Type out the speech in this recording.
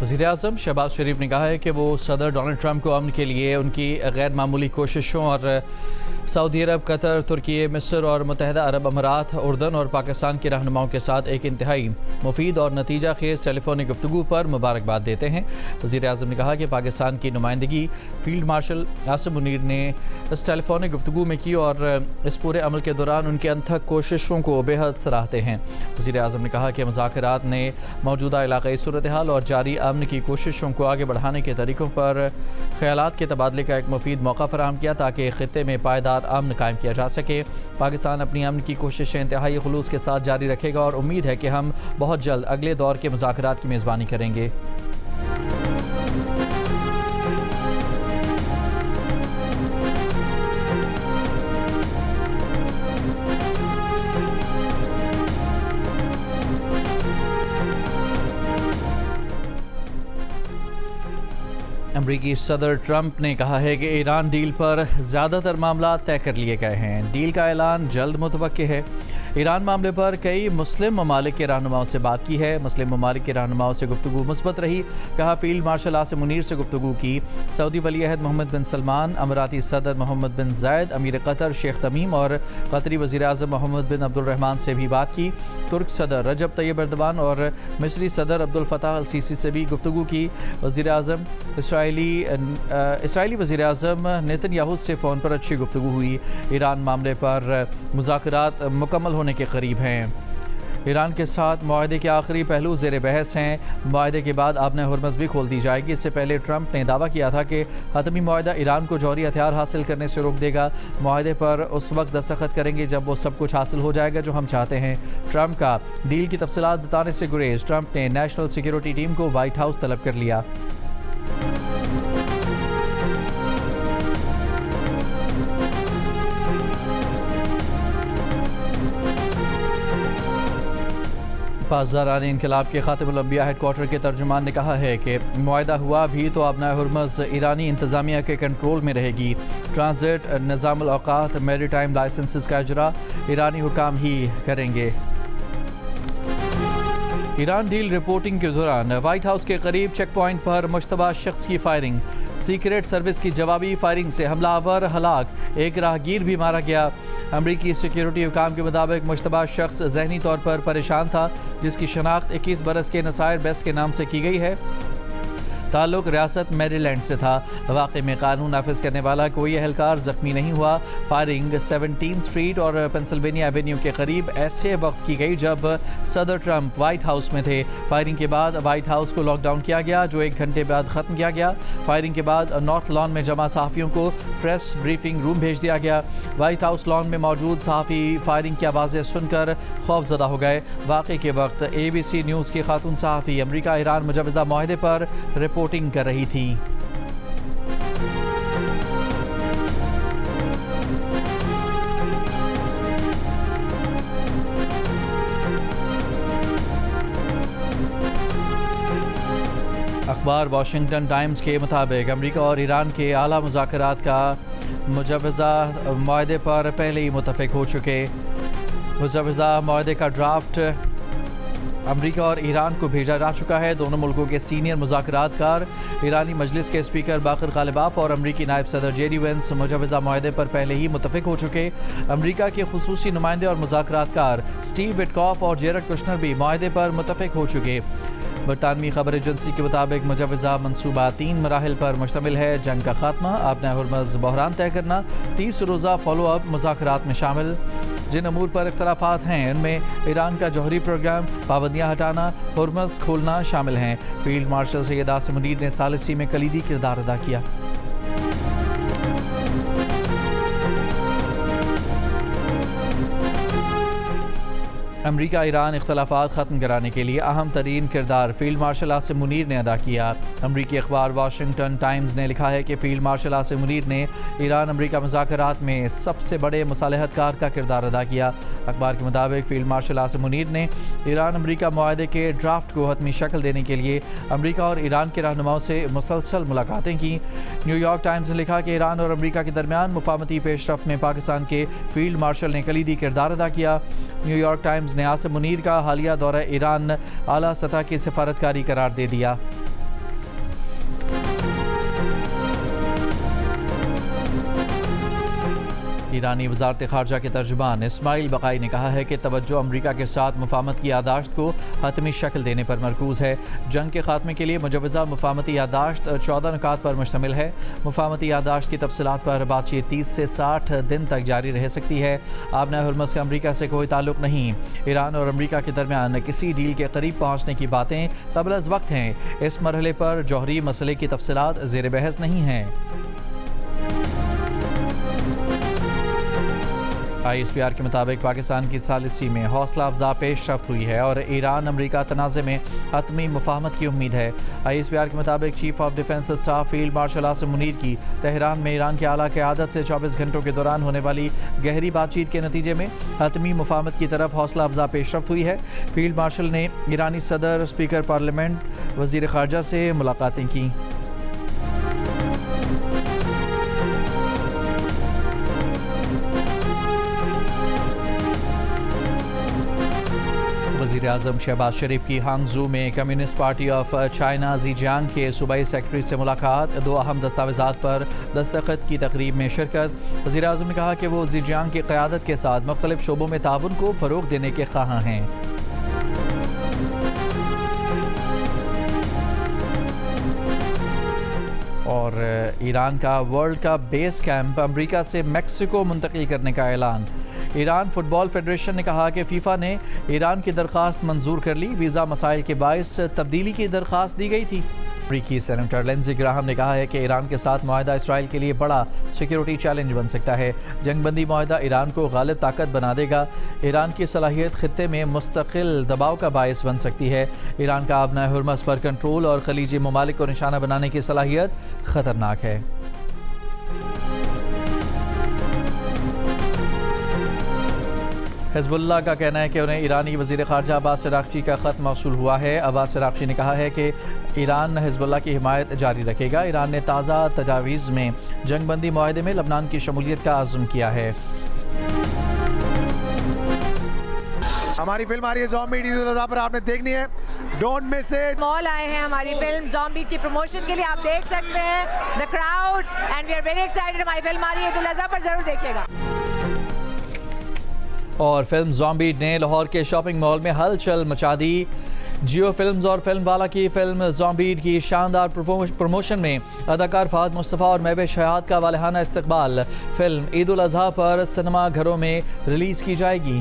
वज़ीर-ए-आज़म शहबाज शरीफ ने कहा है कि वो सदर डोनाल्ड ट्रंप को अमन के लिए उनकी गैर मामूली कोशिशों और सऊदी अरब, कतर, तुर्की, मिस्र और मुत्तहिदा अरब अमारात, उर्दन और पाकिस्तान के रहनुमाओं के साथ एक इंतहाई मुफीद और नतीजा खेज़ टेलीफोनिक गुफ्तगू पर मुबारकबाद देते हैं। वज़ीर-ए-आज़म ने कहा कि पाकिस्तान की नुमाइंदगी फील्ड मार्शल आसिम मुनीर ने इस टेलीफोनिक गुफ्तगू में की और इस पूरे अमल के दौरान उनके अनथक कोशिशों को बेहद सराहते हैं। वज़ीर-ए-आज़म ने कहा कि मुज़ाकरात ने मौजूदा इलाक़ाई सूरत हाल और जारी अमन की कोशिशों को आगे बढ़ाने के तरीक़ों पर ख़यालात के तबादले का एक मुफीद मौका फराहम किया ताकि ख़ित्ते में पायदार अमन कायम किया जा सके। पाकिस्तान अपनी अमन की कोशिशें इंतहाई खुलूस के साथ जारी रखेगा और उम्मीद है कि हम बहुत जल्द अगले दौर के मुज़ाकरात की मेज़बानी करेंगे। अमरीकी सदर ट्रंप ने कहा है कि ईरान डील पर ज़्यादातर मामला तय कर लिए गए हैं। डील का ऐलान जल्द मुतवक्किल है। ईरान मामले पर कई मुस्लिम ममालिक के रहनुमाओं से बात की है। मुस्लिम ममालिक के रहनुमाओं से गुफ्तगू मुस्बत रही। कहा फील्ड मार्शल आसिम मुनीर से गुफ्तगू की। सऊदी वली अहद मोहम्मद बिन सलमान, अमीराती सदर मोहम्मद बिन जायद, अमीर कतर शेख तमीम और कतरी वज़ीर-ए-आज़म मोहम्मद बिन अब्दुल-रहमान से भी बात की। तुर्क सदर रजब तैयब एर्दोगान और मिस्री सदर अब्दुल फताह अल सीसी से भी गुफ्तगू की। वज़ीर-ए-आज़म इसराइली वज़ीर-ए-आज़म नेतन्याहू से फ़ोन पर अच्छी गुफ्तगू हुई। ईरान मामले पर मुज़ाकरात मुकम्मल होने के करीब हैं। ईरान के साथ मुआहदे के आखिरी पहलू ज़ेर बहस हैं। मुआहदे के बाद आबने हुर्मज़ भी खोल दी जाएगी। इससे पहले ट्रंप ने दावा किया था कि हतमी मुआहदा ईरान को जौहरी हथियार हासिल करने से रोक देगा। मुआहदे पर उस वक्त दस्तखत करेंगे जब वो सब कुछ हासिल हो जाएगा जो हम चाहते हैं। ट्रंप का डील की तफसीलात बताने से गुरेज। ट्रंप ने नेशनल सिक्योरिटी टीम को वाइट हाउस तलब कर लिया। पासदारान इनकलाब के खातिमुल अंबिया हेडक्वार्टर के तर्जुमान ने कहा है कि मुआहदा हुआ भी तो आबना हुर्मज़ ईरानी इंतज़ामिया के कंट्रोल में रहेगी। ट्रांजिट, निज़ामुल औक़ात, मैरीटाइम लाइसेंसेस का इजरा ईरानी हुकाम ही करेंगे। ईरान डील रिपोर्टिंग के दौरान वाइट हाउस के करीब चेक पॉइंट पर मुश्तबा शख्स की फायरिंग। सीक्रेट सर्विस की जवाबी फायरिंग से हमलावर हलाक, एक राहगीर भी मारा गया। अमरीकी सिक्योरिटी हुकाम के मुताबिक मुश्तबा शख्स ज़हनी तौर पर परेशान था, जिसकी शनाख्त 21 बरस के नसायर बेस्ट के नाम से की गई है। ताल्लुक रियासत मैरीलैंड से था। वाक़े में कानून नाफिज करने वाला कोई एहलकार ज़ख्मी नहीं हुआ। फायरिंग 17 स्ट्रीट और पेंसिल्वेनिया एवेन्यू के करीब ऐसे वक्त की गई जब सदर ट्रंप वाइट हाउस में थे। फायरिंग के बाद वाइट हाउस को लॉकडाउन किया गया, जो 1 घंटे बाद ख़त्म किया गया। फायरिंग के बाद नॉर्थ लॉन में जमा सहाफ़ियों को प्रेस ब्रीफिंग रूम भेज दिया गया। वाइट हाउस लॉन में मौजूद सहाफ़ी फायरिंग की आवाज़ें सुनकर खौफज़दा हो गए। वाक़े के वक्त ABC न्यूज़ की खातून सहाफ़ी अमरीका ईरान मुजवज़ा मुआहदे पर रिपोर्टिंग कर रही थी। अखबार वाशिंगटन टाइम्स के मुताबिक अमरीका और ईरान के आला मुज़ाकरात का मुजवज़ा मुआहदे पर पहले ही मुत्तफ़िक हो चुके। मुजवज़ा मुआहदे का ड्राफ्ट अमरीका और ईरान को भेजा जा चुका है। दोनों मुल्कों के सीनियर मुज़ाकरातकार ईरानी मजलिस के स्पीकर बाकर गालिबाफ और अमरीकी नायब सदर जेडी वेंस मुजवज़ा मुआहदे पर पहले ही मुत्तफ़िक हो चुके। अमरीका के खुसूसी नुमाइंदे और मुज़ाकरातकार स्टीव विटकॉफ और जेरड कुशनर भी मुआहदे पर मुत्तफ़िक हो चुके। बरतानवी खबर एजेंसी के मुताबिक मुजवज़ा मनसूबा 3 मराहिल पर मुश्तमिल है। जंग का खात्मा, आबना हुर्मज़ बहरान तय करना, 30 रोज़ा फॉलो अप मुज़ाकरात में शामिल। जिन अमूर पर इख्तलाफात हैं उनमें ईरान का जौहरी प्रोग्राम, पाबंदियाँ हटाना, हुर्मज़ खोलना शामिल हैं। फील्ड मार्शल सैयद आसिम मुनीर ने सालिसी में कलीदी किरदार अदा किया। अमरीका ईरान इख्तलाफात ख़त्म कराने के लिए अहम तरीन किरदार फील्ड मार्शल आसिम मुनीर ने अदा किया। अमरीकी अखबार वाशिंगटन टाइम्स ने लिखा है कि फील्ड मार्शल आसिम मुनीर ने ईरान अमरीका मुज़ाकरात में सबसे बड़े मुसालहतकार का किरदार अदा किया। अखबार के मुताबिक फील्ड मार्शल आसिम मुनीर ने ईरान अमरीका मुआहदे के ड्राफ्ट को हतमी शक्ल देने के लिए अमरीका और ईरान के रहनुमाओं से मुसलसल मुलाकातें की। न्यूयॉर्क टाइम्स ने लिखा कि ईरान और अमरीका के दरमियान मुफाहमती पेशरफ्त में पाकिस्तान के फील्ड मार्शल ने कलीदी किरदार अदा किया। न्यूयॉर्क टाइम्स ने आसिम मुनीर का हालिया दौरा ईरान आला सतह की सिफारतकारी करार दे दिया। ایرانی وزارت خارجہ کے ترجمان اسماعیل بقائی نے کہا ہے کہ توجہ امریکہ کے ساتھ مفاہمت کی یادداشت کو حتمی شکل دینے پر مرکوز ہے۔ جنگ کے خاتمے کے لیے مجوزہ مفاہمتی یادداشت 14 نکات پر مشتمل ہے۔ مفاہمتی یادداشت کی تفصیلات پر بات چیت 30 سے 60 دن تک جاری رہ سکتی ہے۔ آبنائے ہرمز کا امریکہ سے کوئی تعلق نہیں۔ ایران اور امریکہ کے درمیان کسی ڈیل کے قریب پہنچنے کی باتیں قبل از وقت ہیں۔ اس مرحلے پر جوہری مسئلے کی تفصیلات زیر بحث نہیں ہیں۔ ISPR کے مطابق پاکستان کی ثالثی میں حوصلہ افزا پیش رفت ہوئی ہے اور ایران امریکہ تنازع میں حتمی مفاہمت کی امید ہے۔ ISPR کے مطابق chief of defence staff field marshal Asim Munir کی تہران میں ایران کے اعلیٰ قیادت سے 24 گھنٹوں کے دوران ہونے والی گہری بات چیت کے نتیجے میں حتمی مفاہمت کی طرف حوصلہ افزا پیش رفت ہوئی ہے۔ فیلڈ مارشل نے ایرانی صدر، اسپیکر پارلیمنٹ، وزیر خارجہ سے ملاقاتیں کیں۔ وزیر اعظم شہباز شریف کی ہانگزو میں کمیونسٹ پارٹی آف چائنا زیجیانگ کے صوبائی سیکرٹری سے ملاقات، 2 اہم دستاویزات پر دستخط کی تقریب میں شرکت۔ وزیر اعظم نے کہا کہ وہ زیجیانگ کی قیادت کے ساتھ مختلف شعبوں میں تعاون کو فروغ دینے کے خواہاں ہیں۔ اور ایران کا ورلڈ کپ بیس کیمپ امریکہ سے میکسیکو منتقل کرنے کا اعلان۔ ایران فٹ بال فیڈریشن نے کہا کہ فیفا نے ایران کی درخواست منظور کر لی، ویزا مسائل کے باعث تبدیلی کی درخواست دی گئی تھی۔ امریکی سینیٹر لینزی گراہم نے کہا ہے کہ ایران کے ساتھ معاہدہ اسرائیل کے لیے بڑا سیکیورٹی چیلنج بن سکتا ہے۔ جنگ بندی معاہدہ ایران کو غالب طاقت بنا دے گا۔ ایران کی صلاحیت خطے میں مستقل دباؤ کا باعث بن سکتی ہے۔ ایران کا آبنائے ہرمز پر کنٹرول اور خلیجی ممالک کو نشانہ بنانے کی صلاحیت خطرناک ہے۔ حزب اللہ کا کہنا ہے کہ انہیں ایرانی وزیر خارجہ عباس عراقچی کا خط موصول ہوا ہے۔ عباس عراقچی نے کہا ہے کہ ایران حزب اللہ کی حمایت جاری رکھے گا۔ ایران نے تازہ تجاویز میں جنگ بندی معاہدے میں لبنان کی شمولیت کا عزم کیا ہے۔ ہماری فلم آ رہی ہے زومبی عید الاضحیٰ پر، آپ نے دیکھنی ہے، ڈونٹ مس اٹ۔ مال آئے ہیں ہماری فلم زومبی کی پروموشن کے لیے، آپ دیکھ سکتے ہیں the crowd and we are very excited۔ ہماری فلم آ رہی ہے عید الاضحیٰ پر، ضرور دیکھیے گا۔ اور فلم زومبیڈ نے لاہور کے شاپنگ مال میں ہلچل مچا دی۔ جیو فلمز اور فلم والا کی فلم زومبیڈ کی شاندار پروموشن میں اداکار فہد مصطفیٰ اور مہوش حیات کا والہانہ استقبال۔ فلم عید الاضحیٰ پر سنیما گھروں میں ریلیز کی جائے گی۔